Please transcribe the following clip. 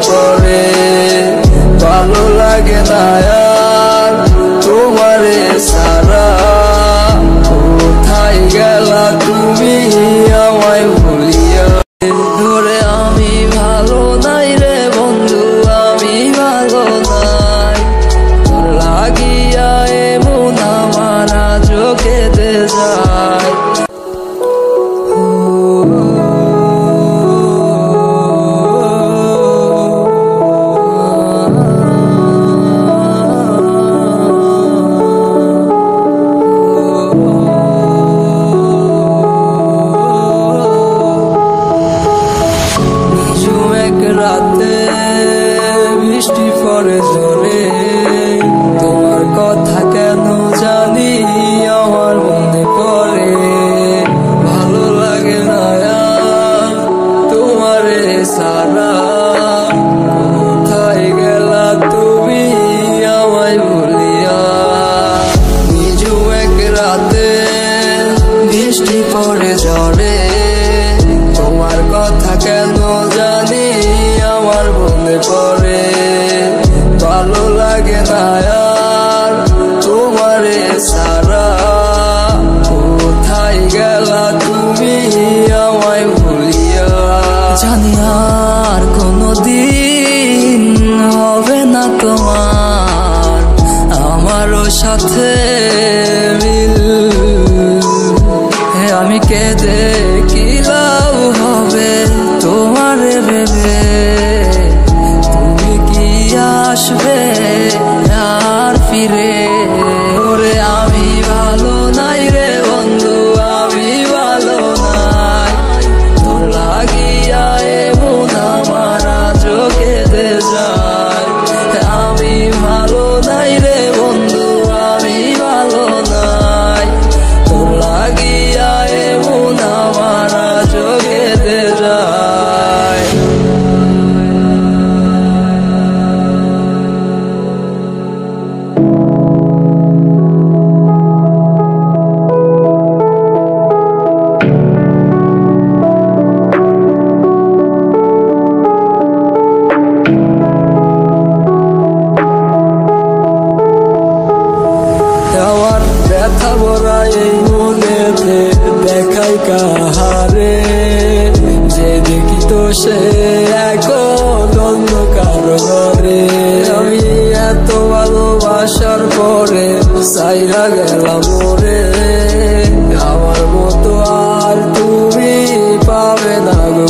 পড়ে। ভালো লাগে না আর তোমারে সারা, কোথায় গেলা তুমি আমায় ভুলিয়া। ধরে আমি ভালো নাই রে বন্ধু, আমি ভালো নাই, তোর লাগিয়া এমন আমার আজও কেঁদে যায়। রাতে বৃষ্টি পড়ে জোরে, তোমার কথা কেন জানি আমার মনে পড়ে। ভালো লাগে না আর তোমারে সারা, কোথায় গেলা তুমি আমায় ভুলিয়া। নিজু এক রাতে বৃষ্টি পড়ে জোরে, তোমার কথা কেন জানি আমার মনে পড়ে। ভালো লাগে না আর তোমারে সারা, কোথায় গেলা তুমি আমায় ভুলিয়া। জানি আর কোনদিন হবে না তোমার আমারও সাথে মিল, আমি কেঁদে কি লাভ হবে তোমারে ভেবে। তুমি কি আসবে আর ফিরে? ওরে আমি ভালো নাই রে বন্ধু, আমি ভালো নাই, তোর লাগিয়া এমন আমার আজও কেঁদে যায়। আমি ভালো নাই রে বন্ধু, আমি ভালো নাই, তোর লাগিয়া এমন আমার আজও কেঁদে যায়। আমার ব্যথা ভরা এই মনেতে দেখাই কাহারে, যে দেখি তো সে এখন অন্ধকার ঘরে। আমি এত ভালোবাসার পরে সাইরা গেলাম মোরে, আমার মতো আর তুমি পাবে না গো।